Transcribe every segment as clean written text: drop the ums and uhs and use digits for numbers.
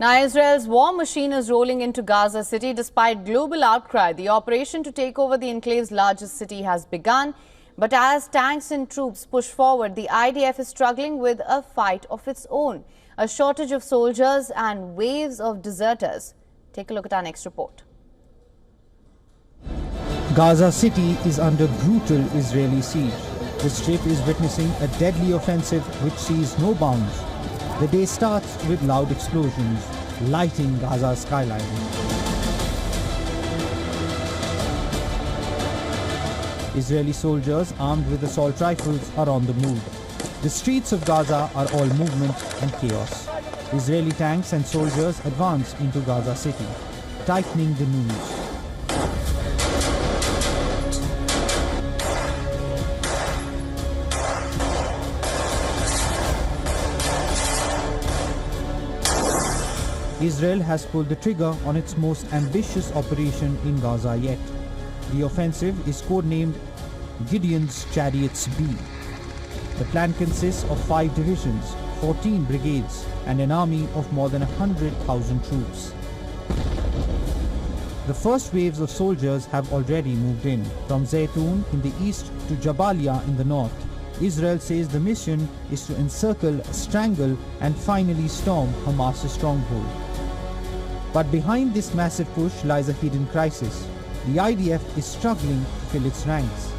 Now, Israel's war machine is rolling into Gaza City. Despite global outcry, the operation to take over the enclave's largest city has begun. But as tanks and troops push forward, the IDF is struggling with a fight of its own. A shortage of soldiers and waves of deserters. Take a look at our next report. Gaza City is under brutal Israeli siege. The strip is witnessing a deadly offensive which sees no bounds. The day starts with loud explosions, lighting Gaza's skyline. Israeli soldiers armed with assault rifles are on the move. The streets of Gaza are all movement and chaos. Israeli tanks and soldiers advance into Gaza City, tightening the noose. Israel has pulled the trigger on its most ambitious operation in Gaza yet. The offensive is codenamed Gideon's Chariots B. The plan consists of 5 divisions, 14 brigades, and an army of more than 100,000 troops. The first waves of soldiers have already moved in, from Zaytun in the east to Jabalia in the north. Israel says the mission is to encircle, strangle, and finally storm Hamas's stronghold. But behind this massive push lies a hidden crisis. The IDF is struggling to fill its ranks.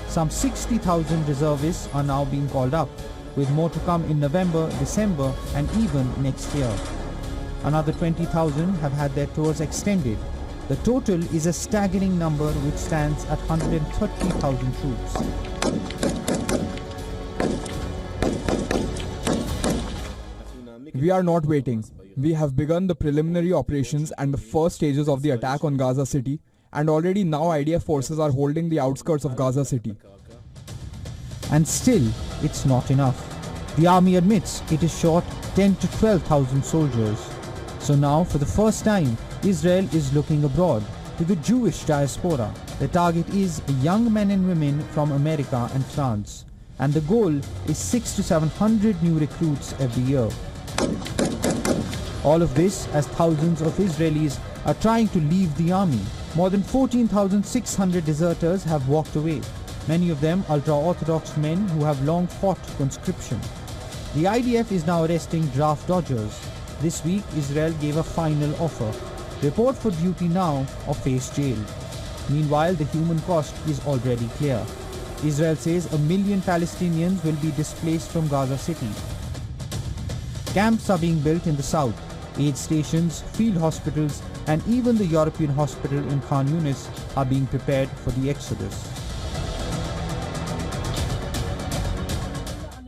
Some 60,000 reservists are now being called up, with more to come in November, December, and even next year. Another 20,000 have had their tours extended. The total is a staggering number which stands at 130,000 troops. We are not waiting. We have begun the preliminary operations and the first stages of the attack on Gaza City, and already now IDF forces are holding the outskirts of Gaza City. And still, it's not enough. The army admits it is short 10 to 12,000 soldiers. So now, for the first time, Israel is looking abroad, to the Jewish diaspora. The target is young men and women from America and France. And the goal is 600 to 700 new recruits every year. All of this as thousands of Israelis are trying to leave the army. More than 14,600 deserters have walked away, many of them ultra-Orthodox men who have long fought conscription. The IDF is now arresting draft dodgers. This week, Israel gave a final offer: report for duty now or face jail. Meanwhile, the human cost is already clear. Israel says 1 million Palestinians will be displaced from Gaza City. Camps are being built in the south. Aid stations, field hospitals, and even the European hospital in Khan Yunis are being prepared for the exodus.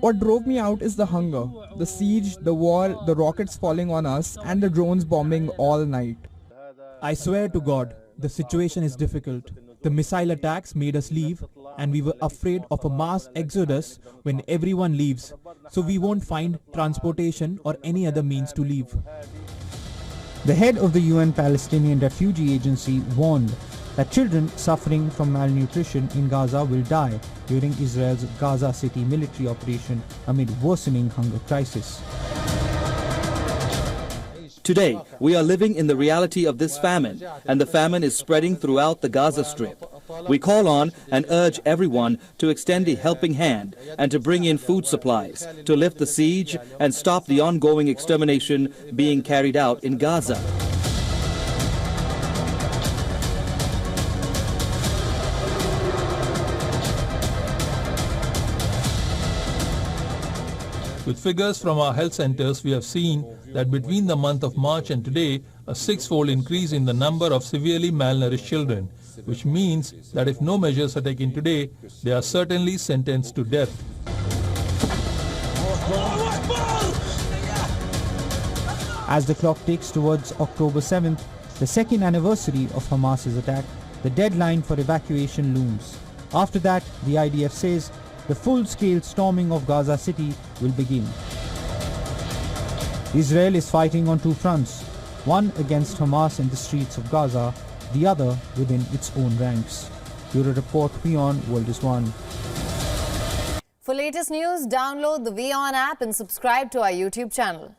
What drove me out is the hunger, the siege, the war, the rockets falling on us, and the drones bombing all night. I swear to God, the situation is difficult. The missile attacks made us leave, and we were afraid of a mass exodus when everyone leaves, so we won't find transportation or any other means to leave. The head of the UN Palestinian Refugee Agency warned that children suffering from malnutrition in Gaza will die during Israel's Gaza City military operation amid worsening hunger crisis. Today, we are living in the reality of this famine, and the famine is spreading throughout the Gaza Strip. We call on and urge everyone to extend a helping hand and to bring in food supplies, to lift the siege and stop the ongoing extermination being carried out in Gaza. With figures from our health centers, we have seen that between the month of March and today, a 6-fold increase in the number of severely malnourished children, which means that if no measures are taken today, they are certainly sentenced to death. As the clock ticks towards October 7th, the second anniversary of Hamas's attack, the deadline for evacuation looms. After that, the IDF says the full-scale storming of Gaza City will begin. Israel is fighting on 2 fronts, one against Hamas in the streets of Gaza, the other within its own ranks. Bureau Report, WION World is One. For latest news, download the WION app and subscribe to our YouTube channel.